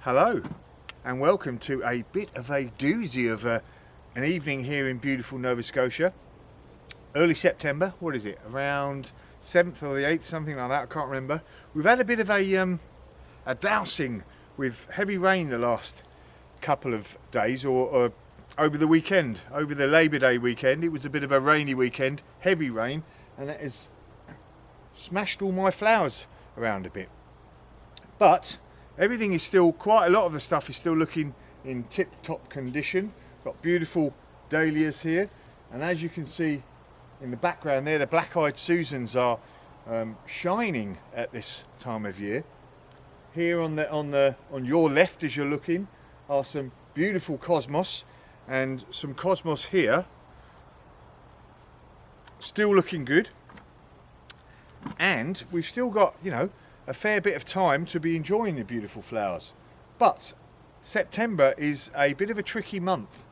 Hello and welcome to a bit of a doozy of an evening here in beautiful Nova Scotia. Early September, what is it, around 7th or the 8th, something like that, I can't remember. We've had a bit of a dousing with heavy rain the last couple of days, or over the weekend, over the Labour Day weekend. It was a bit of a rainy weekend, heavy rain, and that has smashed all my flowers around a bit. But everything is still, quite a lot of the stuff is still looking in tip-top condition. Got beautiful dahlias here, and as you can see in the background there, the black-eyed Susans are shining at this time of year. Here on your left as you're looking are some beautiful cosmos, and some cosmos here still looking good. And we've still got, you know, a fair bit of time to be enjoying the beautiful flowers. But September is a bit of a tricky month,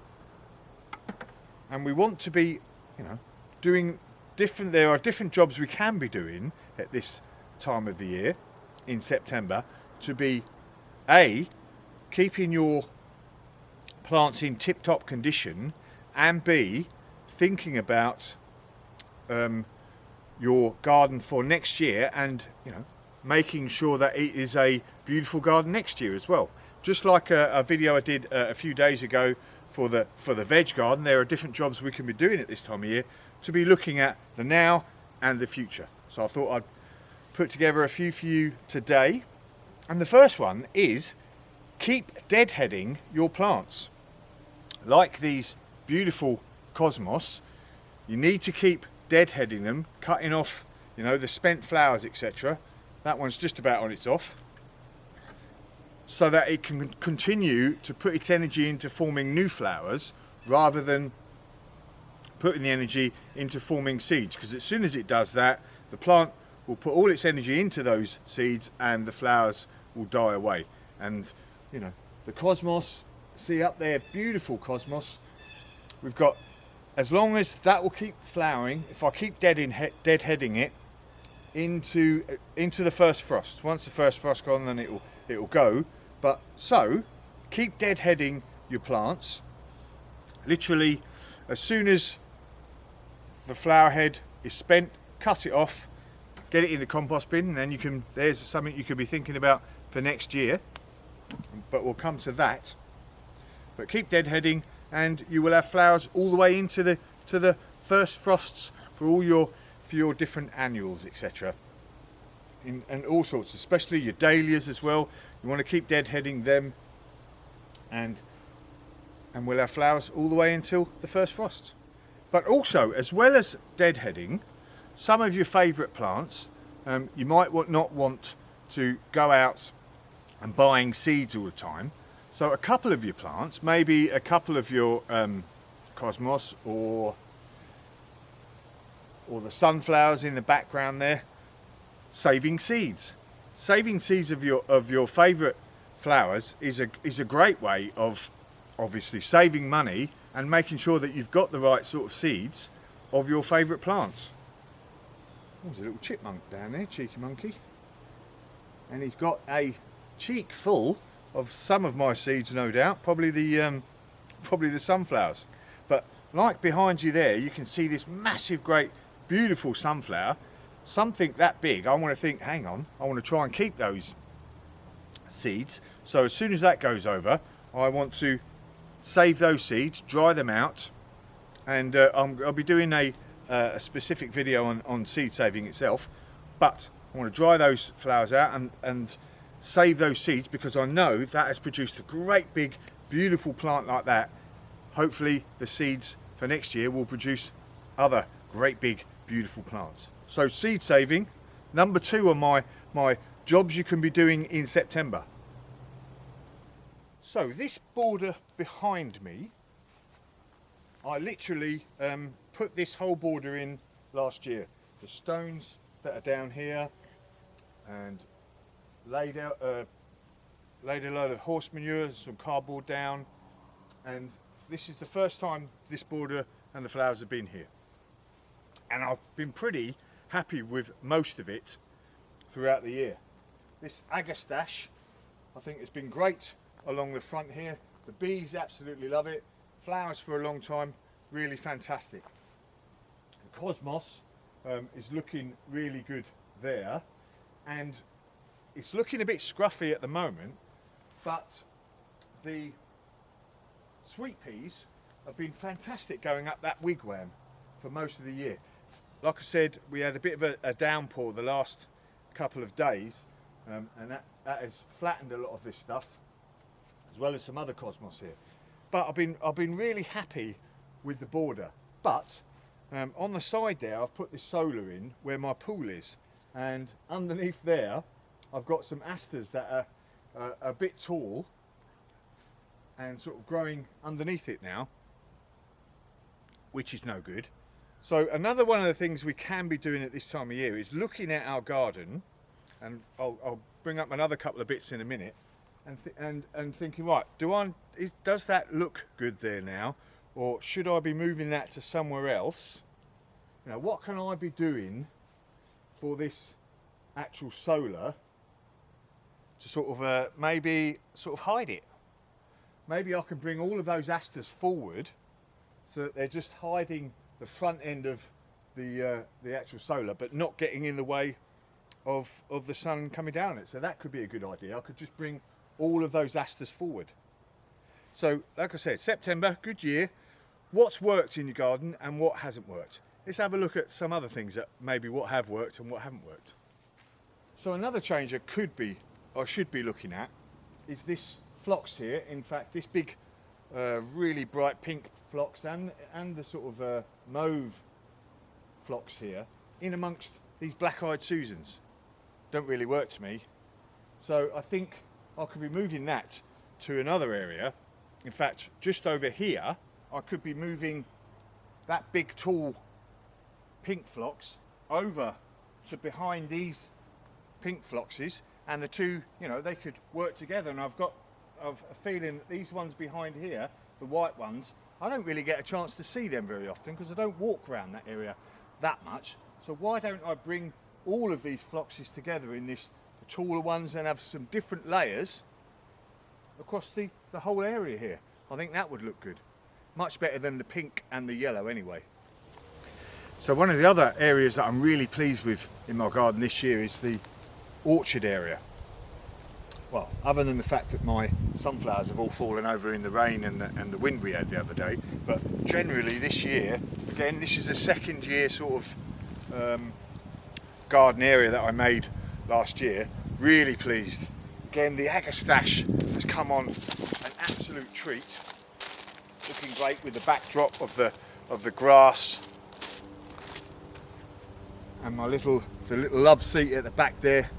and we want to be, you know, doing different, there are different jobs we can be doing at this time of the year in September to be keeping your plants in tip-top condition, and B, thinking about your garden for next year, and, you know, making sure that it is a beautiful garden next year as well. Just like a video I did a few days ago for the veg garden, there are different jobs we can be doing at this time of year to be looking at the now and the future. So I thought I'd put together a few for you today. And the first one is keep deadheading your plants. Like these beautiful cosmos, you need to keep deadheading them, cutting off, you know, the spent flowers, etc. That one's just about on its off, so that it can continue to put its energy into forming new flowers rather than putting the energy into forming seeds, because as soon as it does that, the plant will put all its energy into those seeds and the flowers will die away. And, you know, the cosmos, see up there, beautiful cosmos, we've got, as long as that will keep flowering, if I keep deadheading it into the first frost. Once the first frost gone, then it'll go. But so keep deadheading your plants. Literally, as soon as the flower head is spent, cut it off, get it in the compost bin, and then you can, there's something you could be thinking about for next year, but we'll come to that. But keep deadheading, and you will have flowers all the way into the first frosts for all your different annuals, etc. And all sorts, especially your dahlias as well. You want to keep deadheading them, and we'll have flowers all the way until the first frost. But also, as well as deadheading, some of your favourite plants, you might not want to go out and buying seeds all the time. So a couple of your plants, maybe a couple of your cosmos or the sunflowers in the background there, saving seeds. Saving seeds of your favourite flowers is a great way of obviously saving money and making sure that you've got the right sort of seeds of your favourite plants. Oh, there's a little chipmunk down there, cheeky monkey, and he's got a cheek full of some of my seeds, no doubt, probably the sunflowers. But like behind you there, you can see this massive, great, beautiful sunflower. Something that big, I want to think, hang on, I want to try and keep those seeds. So as soon as that goes over, I want to save those seeds, dry them out, and I'll be doing a specific video on seed saving itself. But I want to dry those flowers out and save those seeds, because I know that has produced a great big beautiful plant like that. Hopefully the seeds for next year will produce other great big beautiful plants. So seed saving, number 2 on my jobs you can be doing in September. So this border behind me, I literally put this whole border in last year. The stones that are down here, and laid a load of horse manure, some cardboard down, and this is the first time this border and the flowers have been here. And I've been pretty happy with most of it throughout the year. This agastache, I think, has been great along the front here. The bees absolutely love it. Flowers for a long time, really fantastic. The cosmos is looking really good there, and it's looking a bit scruffy at the moment, but the sweet peas have been fantastic going up that wigwam for most of the year. Like I said, we had a bit of a downpour the last couple of days, and that has flattened a lot of this stuff, as well as some other cosmos here. But I've been really happy with the border. But on the side there, I've put this solar in where my pool is, and underneath there, I've got some asters that are a bit tall and sort of growing underneath it now, which is no good. So another one of the things we can be doing at this time of year is looking at our garden, and I'll bring up another couple of bits in a minute, and thinking, right, does that look good there now, or should I be moving that to somewhere else? You know, what can I be doing for this actual solar to sort of maybe sort of hide it? Maybe I can bring all of those asters forward so that they're just hiding the front end of the actual solar, but not getting in the way of the sun coming down it. So that could be a good idea. I could just bring all of those asters forward. So like I said, September, good year. What's worked in your garden and what hasn't worked? Let's have a look at some other things that maybe what have worked and what haven't worked. So another change I could be, or should be looking at, is this phlox here. In fact, this big really bright pink phlox and the sort of mauve phlox here in amongst these black-eyed Susans don't really work to me. So I think I could be moving that to another area. In fact, just over here, I could be moving that big tall pink phlox over to behind these pink phloxes, and the two, you know, they could work together. And I've a feeling that these ones behind here, the white ones, I don't really get a chance to see them very often because I don't walk around that area that much. So why don't I bring all of these phloxes together in this, the taller ones, and have some different layers across the whole area here? I think that would look good. Much better than the pink and the yellow anyway. So one of the other areas that I'm really pleased with in my garden this year is the orchard area. Well, other than the fact that my sunflowers have all fallen over in the rain and the wind we had the other day, but generally this year, again, this is the second year sort of garden area that I made last year. Really pleased. Again, the agastache has come on an absolute treat. Looking great with the backdrop of the grass, and the little love seat at the back there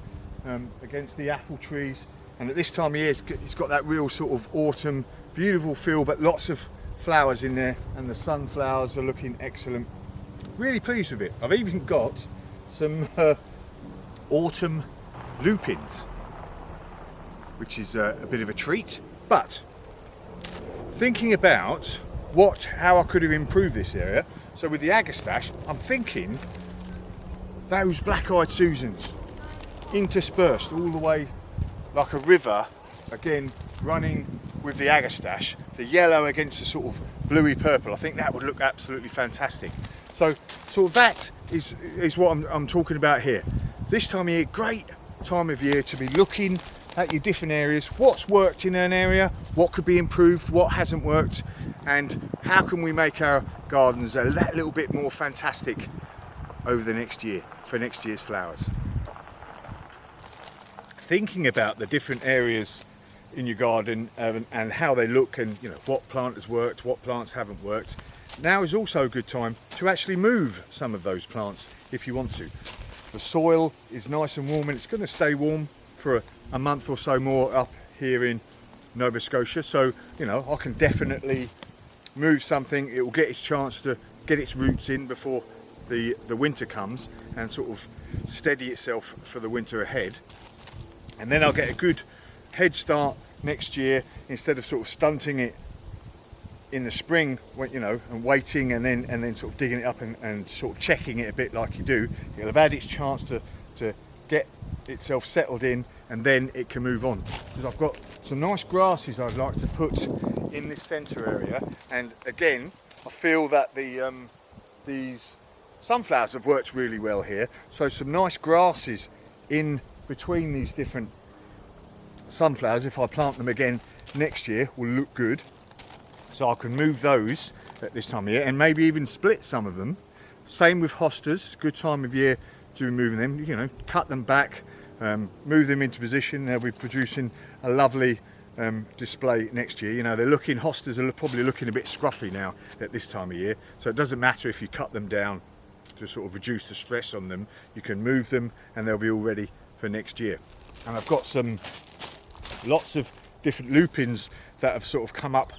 against the apple trees. And at this time of year, it's got that real sort of autumn, beautiful feel, but lots of flowers in there, and the sunflowers are looking excellent. Really pleased with it. I've even got some autumn lupins, which is a bit of a treat. But thinking about how I could have improved this area, so with the agastache, I'm thinking those black-eyed Susans interspersed all the way like a river, again running with the agastache, the yellow against the sort of bluey purple. I think that would look absolutely fantastic. So that is what I'm talking about here. This time of year, great time of year to be looking at your different areas, what's worked in an area, what could be improved, what hasn't worked, and how can we make our gardens a little bit more fantastic over the next year for next year's flowers. Thinking about the different areas in your garden and how they look, and you know what plant has worked, what plants haven't worked, now is also a good time to actually move some of those plants if you want to. The soil is nice and warm, and it's going to stay warm for a month or so more up here in Nova Scotia, so you know I can definitely move something. It will get its chance to get its roots in before the winter comes and sort of steady itself for the winter ahead, and then I'll get a good head start next year instead of sort of stunting it in the spring, you know, and waiting and then sort of digging it up and sort of checking it a bit like you do. It'll have had its chance to get itself settled in and then it can move on. Because I've got some nice grasses I'd like to put in this centre area, and again I feel that these sunflowers have worked really well here, so some nice grasses in between these different sunflowers, if I plant them again next year, will look good. So I can move those at this time of year and maybe even split some of them. Same with hostas, good time of year to be moving them, you know, cut them back, move them into position. They'll be producing a lovely display next year. You know, hostas are probably looking a bit scruffy now at this time of year, so it doesn't matter if you cut them down to sort of reduce the stress on them. You can move them and they'll be all ready for next year. And I've got lots of different lupins that have sort of come up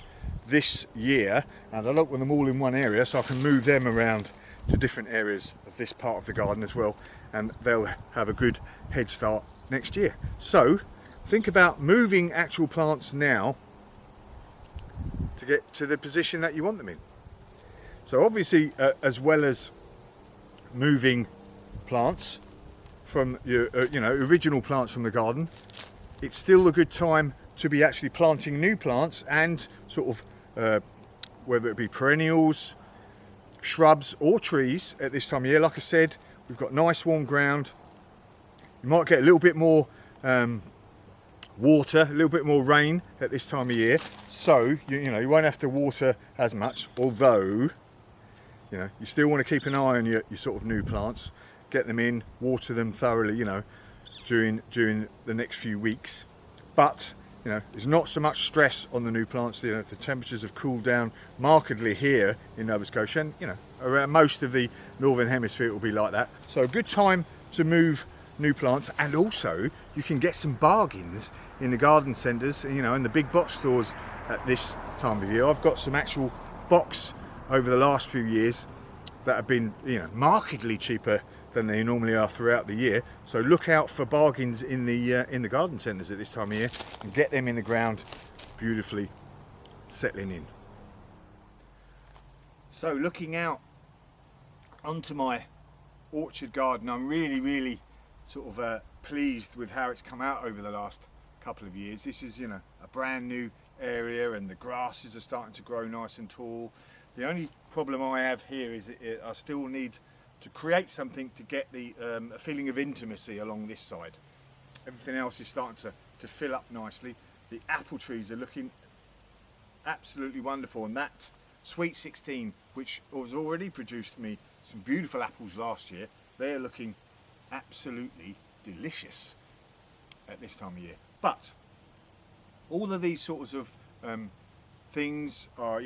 this year, and I don't want them all in one area, so I can move them around to different areas of this part of the garden as well, and they'll have a good head start next year. So think about moving actual plants now to get to the position that you want them in. So obviously, as well as moving plants from your original plants from the garden, it's still a good time to be actually planting new plants and sort of whether it be perennials, shrubs or trees at this time of year. Like I said, we've got nice warm ground. You might get a little bit more water, a little bit more rain at this time of year, so you won't have to water as much, although you still want to keep an eye on your sort of new plants. Get them in, water them thoroughly, during the next few weeks. But there's not so much stress on the new plants. The temperatures have cooled down markedly here in Nova Scotia, and around most of the northern hemisphere it will be like that. So a good time to move new plants, and also you can get some bargains in the garden centres, in the big box stores at this time of year. I've got some actual box over the last few years that have been markedly cheaper than they normally are throughout the year. So look out for bargains in the garden centres at this time of year, and get them in the ground beautifully settling in. So looking out onto my orchard garden, I'm really sort of pleased with how it's come out over the last couple of years. This is a brand new area, and the grasses are starting to grow nice and tall. The only problem I have here is I still need to create something to get a feeling of intimacy along this side. Everything else is starting to fill up nicely. The apple trees are looking absolutely wonderful, and that Sweet 16, which has already produced me some beautiful apples last year, they're looking absolutely delicious at this time of year. But all of these sorts of things are,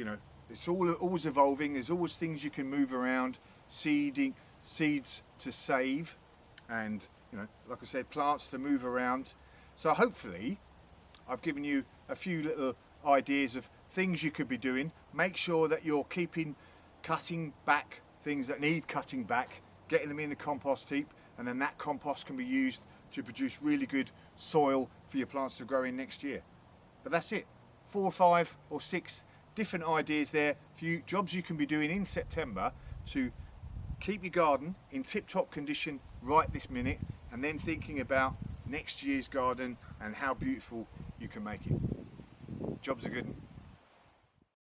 it's always evolving. There's always things you can move around, seeds to save, and like I said, plants to move around. So hopefully I've given you a few little ideas of things you could be doing. Make sure that you're cutting back things that need cutting back, getting them in the compost heap, and then that compost can be used to produce really good soil for your plants to grow in next year. But that's it. 4 or 5 or 6 different ideas there for you, jobs you can be doing in September to keep your garden in tip-top condition right this minute, and then thinking about next year's garden and how beautiful you can make it. Jobs are good.